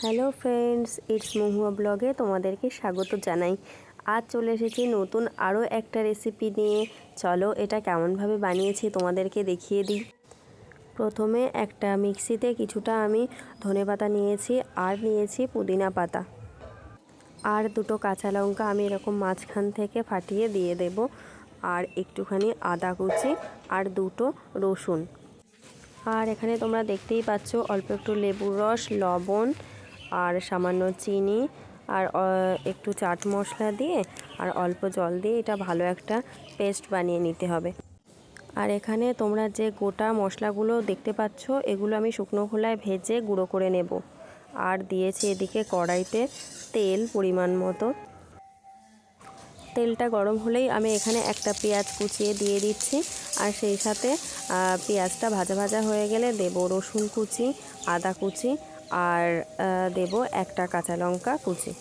Hello friends, it's মহুয়া ব্লগে তোমাদেরকে স্বাগত জানাই। আজ চলে এসেছি নতুন আরও একটা রেসিপি নিয়ে। চলো এটা কেমনভাবে বানিয়েছি তোমাদেরকে দেখিয়ে দিই। প্রথমে একটা মিক্সিতে কিছুটা আমি ধনেপাতা নিয়েছি আর নিয়েছি পুদিনা পাতা আর দুটো কাঁচা লঙ্কা আমি এরকম মাঝখান থেকে ফাটিয়ে দিয়ে দেব, আর একটুখানি আদা কুচি আর দুটো রসুন। আর এখানে তোমরা দেখতেই পাচ্ছ অল্প একটু লেবুর রস, লবণ আর সামান্য চিনি আর একটু চাট মশলা দিয়ে আর অল্প জল দিয়ে এটা ভালো একটা পেস্ট বানিয়ে নিতে হবে। আর এখানে তোমরা যে গোটা মশলাগুলো দেখতে পাচ্ছ এগুলো আমি শুকনো খোলায় ভেজে গুঁড়ো করে নেব। আর দিয়েছি এদিকে কড়াইতে তেল পরিমাণ মতো। তেলটা গরম হলেই আমি এখানে একটা পেঁয়াজ কুচিয়ে দিয়ে দিচ্ছি, আর সেই সাথে পেঁয়াজটা ভাজা ভাজা হয়ে গেলে দেব রসুন কুচি, আদা কুচি আর দেব একটা কাঁচা লঙ্কা কুচি।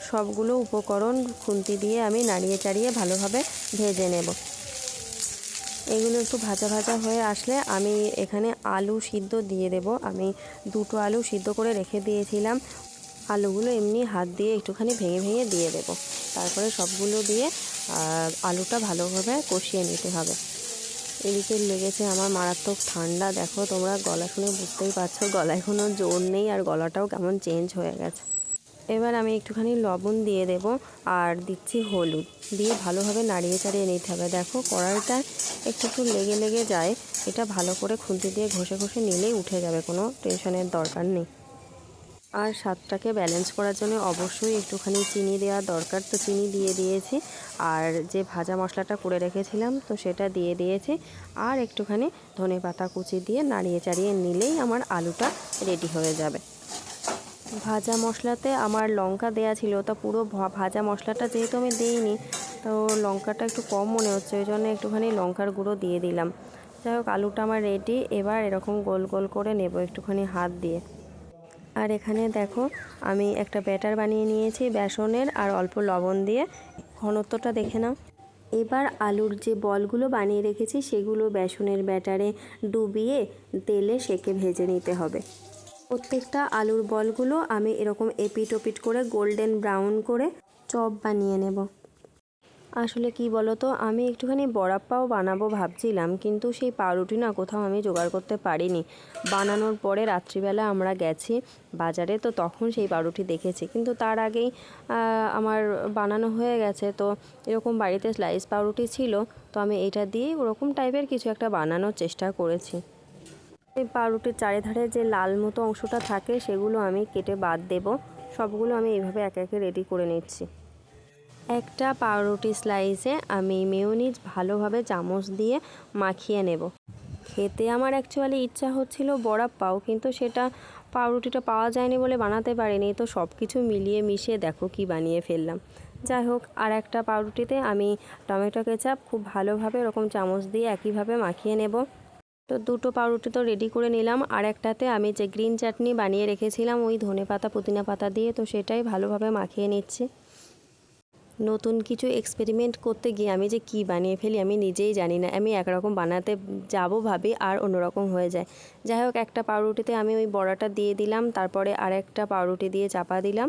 সবগুলো উপকরণ খুন্তি দিয়ে আমি নাড়িয়ে চাড়িয়ে ভালোভাবে ভেজে নেব। এগুলো একটু ভাজা ভাজা হয়ে আসলে আমি এখানে আলু সিদ্ধ দিয়ে দেব। আমি দুটো আলু সিদ্ধ করে রেখে দিয়েছিলাম। আলুগুলো এমনি হাত দিয়ে একটুখানি ভেঙে ভেঙে দিয়ে দেব। তারপরে সবগুলো দিয়ে আলুটা ভালোভাবে কষিয়ে নিতে হবে। এদিকে লেগেছে আমার মারাত্মক ঠান্ডা। দেখো তোমরা গলা শুনে বুঝতেই পারছো গলায় কোনো জোর নেই আর গলাটাও কেমন চেঞ্জ হয়ে গেছে। এবার আমি একটুখানি লবণ দিয়ে দেব আর দিচ্ছি হলুদ দিয়ে ভালোভাবে নাড়িয়ে চাড়িয়ে নিতে হবে। দেখো কড়াইটা একটু একটু লেগে লেগে যায়, এটা ভালো করে খুন্তি দিয়ে ঘষে ঘষে নিলেই উঠে যাবে, কোনো টেনশনের দরকার নেই। আর স্বাদটাকে ব্যালেন্স করার জন্য অবশ্যই একটুখানি চিনি দেওয়া দরকার, তো চিনি দিয়ে দিয়েছি। আর যে ভাজা মশলাটা করে রেখেছিলাম তো সেটা দিয়ে দিয়েছি, আর একটুখানি ধনেপাতা কুচি দিয়ে নাড়িয়ে চাড়িয়ে নিলেই আমার আলুটা রেডি হয়ে যাবে। ভাজা মশলাতে আমার লঙ্কা দেয়া ছিল, তা পুরো ভাজা মশলাটা যেহেতু আমি দিইনি তো লঙ্কাটা একটু কম মনে হচ্ছে, ওই জন্য একটুখানি লঙ্কার গুঁড়ো দিয়ে দিলাম। যাই হোক আলুটা আমার রেডি। এবার এরকম গোল গোল করে নেব একটুখানি হাত দিয়ে। আর এখানে দেখো আমি একটা ব্যাটার বানিয়ে নিয়েছি বেসনের আর অল্প লবণ দিয়ে। ঘনত্বটা দেখে নাও। এবার আলুর যে বলগুলো বানিয়ে রেখেছি সেগুলো বেসনের ব্যাটারে ডুবিয়ে তেলে সেঁকে ভেজে নিতে হবে। প্রত্যেকটা আলুর বলগুলো আমি এরকম এপিট ওপিট করে গোল্ডেন ব্রাউন করে চপ বানিয়ে নেব। আসলে কি বলো তো, আমি একটুখানি বড়া পাও বানাবো ভাবছিলাম, কিন্তু সেই পাউরুটি না কোথাও আমি জোগাড় করতে পারিনি। বানানোর পরে রাত্রিবেলা আমরা গেছি বাজারে, তো তখন সেই পাউরুটি দেখেছি, কিন্তু তার আগেই আমার বানানো হয়ে গেছে। তো এরকম বাড়িতে স্লাইস পাউরুটি ছিল, তো আমি এটা দিয়ে ওরকম টাইপের কিছু একটা বানানোর চেষ্টা করেছি। এই পাউরুটির চারিধারে যে লাল মতো অংশটা থাকে সেগুলো আমি কেটে বাদ দেব। সবগুলো আমি এইভাবে একে একে রেডি করে নিচ্ছি। একটা পাউরুটি স্লাইসে আমি মেয়োনিজ ভালোভাবে চামচ দিয়ে মাখিয়ে নেব। খেতে আমার অ্যাকচুয়ালি ইচ্ছা হচ্ছিল বড়া পাও, কিন্তু সেটা পাউরুটিটা পাওয়া যায়নি বলে বানাতে পারিনি। তো সব কিছু মিলিয়ে মিশিয়ে দেখো কি বানিয়ে ফেললাম। যাই হোক, আর একটা পাউরুটিতে আমি টমেটো কেচাপ খুব ভালোভাবে এরকম চামচ দিয়ে একইভাবে মাখিয়ে নেব। তো দুটো পাউরুটি তো রেডি করে নিলাম। আর একটাতে আমি যে গ্রিন চাটনি বানিয়ে রেখেছিলাম ওই ধনেপাতা পুদিনা পাতা দিয়ে, তো সেটাই ভালোভাবে মাখিয়ে নিচ্ছি। নতুন কিছু এক্সপেরিমেন্ট করতে গিয়ে আমি যে কি বানিয়ে ফেলি আমি নিজেই জানি না। আমি একরকম বানাতে যাব ভাবি আর অন্যরকম হয়ে যায়। যাই হোক, একটা পাউরুটিতে আমি ওই বড়াটা দিয়ে দিলাম, তারপরে আরেকটা পাউরুটি দিয়ে চাপা দিলাম,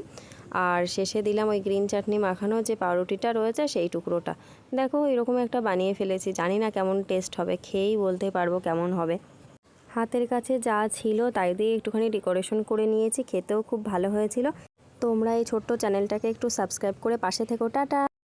আর শেষে দিলাম ওই গ্রিন চাটনি মাখানো যে পাউরুটিটা রয়েছে সেই টুকরোটা। দেখো এরকম একটা বানিয়ে ফেলেছি, জানি না কেমন টেস্ট হবে, খেয়েই বলতে পারবো কেমন হবে। হাতের কাছে যা ছিল তাই দিয়ে একটুখানি ডেকোরেশন করে নিয়েছি, খেতেও খুব ভালো হয়েছিল। তোমরা এই ছোট্ট চ্যানেলটাকে একটু সাবস্ক্রাইব করে পাশে থেকো। টাটা।